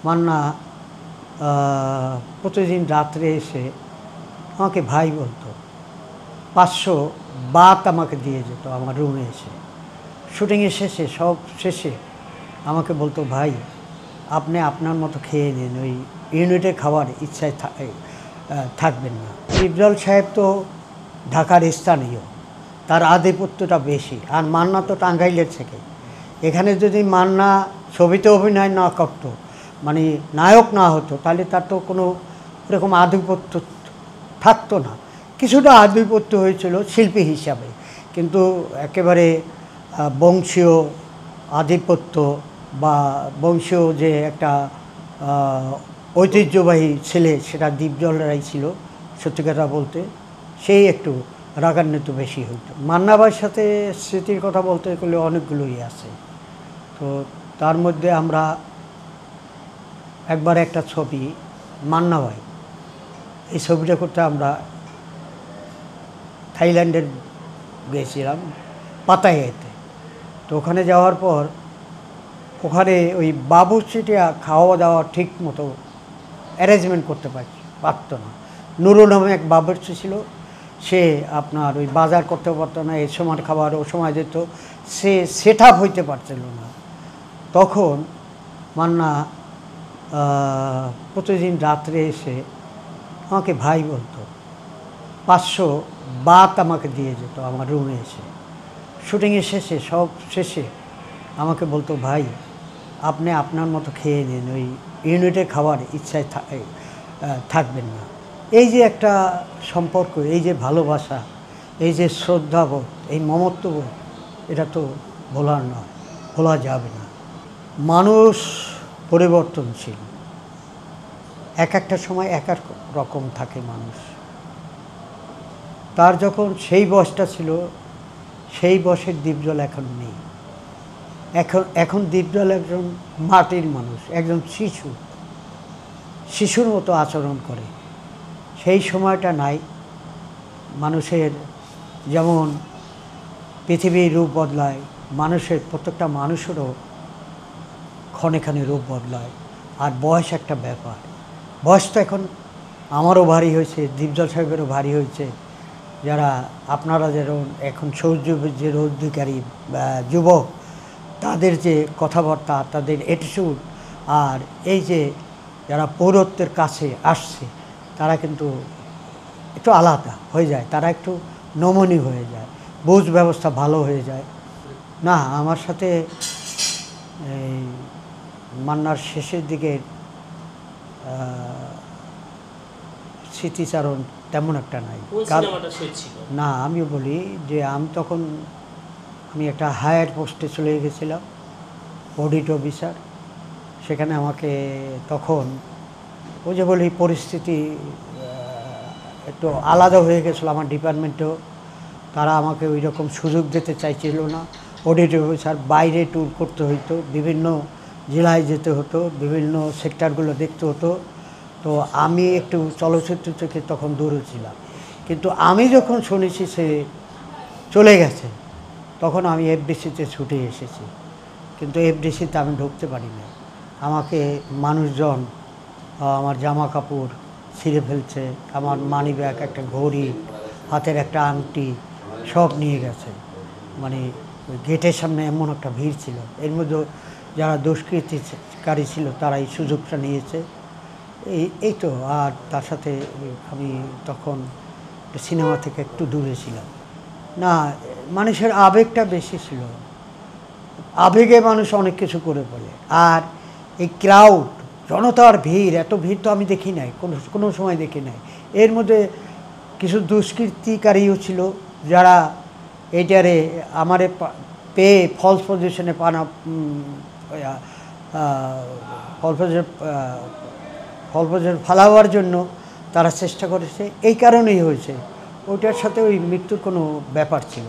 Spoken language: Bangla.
মান্না প্রতিদিন রাত্রে এসে আমাকে ভাই বলতো। 500 বাত আমাকে দিয়ে যেত আমার রুমে এসে। শুটিংয়ের শেষে সব শেষে আমাকে বলতো, ভাই আপনি আপনার মতো খেয়ে নিন, ওই ইউনিটে খাওয়ার ইচ্ছায় থাকবেন না। ডিপজল সাহেব তো ঢাকার স্থানীয়, তার আধিপত্যটা বেশি। আর মান্না তো টাঙ্গাইলের থেকে। এখানে যদি মান্না ছবিতে অভিনয় না করতো, মানে নায়ক না হতো, তাহলে তার তো কোনো এরকম আধিপত্য থাকতো না। কিছুটা আধিপত্য হয়েছিল শিল্পী হিসাবে, কিন্তু একেবারে বংশীয় আধিপত্য বা বংশীয় যে একটা ঐতিহ্যবাহী ছেলে, সেটা ডিপজলরাই ছিল সত্যি কথা বলতে। সেই একটু রাগান্বিত বেশি হইতো। মান্না ভাইয়ের সাথে স্মৃতির কথা বলতে গেলে অনেকগুলোই আছে। তো তার মধ্যে আমরা একবার একটা ছবি, মান্না ভাই, এই ছবিটা করতে আমরা থাইল্যান্ডের গিয়েছিলাম পাতায়াতে। তো ওখানে যাওয়ার পর ওখানে ওই বাবুর্চিটা খাওয়া দাওয়া ঠিক মতো অ্যারেঞ্জমেন্ট করতে পারত না। নুরু নামে এক বাবুর্চি ছিল, সে আপনার ওই বাজার করতে পারতো না, এই সময় খাবার ও সময় দিত, সে সেট আপ হইতে পারছিল না। তখন মান্না প্রতিদিন রাত্রে এসে আমাকে ভাই বলতো। 500 বাত আমাকে দিয়ে যেত আমার রুমে এসে। শুটিংয়ের শেষে সব শেষে আমাকে বলতো, ভাই আপনি আপনার মতো খেয়ে নিন, ওই ইউনিটে খাওয়ার ইচ্ছায় থাকবেন না। এই যে একটা সম্পর্ক, এই যে ভালোবাসা, এই যে শ্রদ্ধাবোধ, এই মমত্ববোধ, এটা তো ভোলার নয়, ভোলা যাবে না। মানুষ পরিবর্তনশীল, এক একটা সময় এক এক রকম থাকে মানুষ। তার যখন সেই বয়সটা ছিল, সেই বয়সের ডিপজল এখন নেই। এখন ডিপজল একজন মাটির মানুষ, একজন শিশুর মতো আচরণ করে। সেই সময়টা নাই। মানুষের যেমন পৃথিবীর রূপ বদলায়, মানুষের প্রত্যেকটা মানুষেরও ক্ষণে ক্ষণে রূপ বদলায়। আর বয়স একটা ব্যাপার। বয়স তো এখন আমারও ভারী হয়েছে, ডিপজল সাহেবেরও ভারী হয়েছে। যারা আপনারা যেরকম এখন সৌর্যবীর্যের অধিকারী যুবক, তাদের যে কথাবার্তা, তাদের অ্যাটিটিউড, আর এই যে যারা পৌরত্বের কাছে আসছে, তারা কিন্তু একটু আলাদা হয়ে যায়, তারা একটু নমনীয় হয়ে যায়, বুঝ ব্যবস্থা ভালো হয়ে যায়। না, আমার সাথে এই মান্নার শেষের দিকে স্মৃতিচারণ তেমন একটা নাই। না, আমিও বলি যে আমি একটা হায়ার পোস্টে চলে গেছিলাম, অডিট অফিসার। সেখানে আমাকে তখন ওই যে বলি পরিস্থিতি একটু আলাদা হয়ে গেছিলো আমার ডিপার্টমেন্টেও। তারা আমাকে ওই রকম সুযোগ দিতে চাইছিল না। অডিট অফিসার বাইরে ট্যুর করতে হতো, বিভিন্ন জেলায় যেতে হতো, বিভিন্ন সেক্টরগুলো দেখতে হতো। তো আমি একটু চলচ্চিত্র থেকে তখন দূরে ছিলাম। কিন্তু আমি যখন শুনেছি সে চলে গেছে, তখন আমি এফডিসিতে ছুটে এসেছি। কিন্তু এফডিসিতে আমি ঢুকতে পারি না। আমাকে মানুষজন আমার জামা কাপড় ছিঁড়ে ফেলছে, আমার মানি ব্যাগ, একটা ঘড়ি, হাতের একটা আংটি সব নিয়ে গেছে। মানে গেটের সামনে এমন একটা ভিড় ছিল, এর মধ্যে যারা দুষ্কৃতিকারী ছিল তারা এই সুযোগটা নিয়েছে। এই তো। আর তার সাথে আমি তখন সিনেমা থেকে একটু দূরে ছিলাম। না, মানুষের আবেগটা বেশি ছিল, আবেগে মানুষ অনেক কিছু করে বলে। আর এই ক্রাউড, জনতার ভিড়, এত ভিড় তো আমি দেখি নাই, কোনো সময় দেখি নাই। এর মধ্যে কিছু দুষ্কৃতিকারীও ছিল, যারা এইটারে আমারে পেয়ে ফলস পজিশনে ফল পজিশন ফালাবার জন্য তারা চেষ্টা করেছে। এই কারণেই হয়েছে, ওইটার সাথে ওই মৃত্যুর কোনো ব্যাপার ছিল।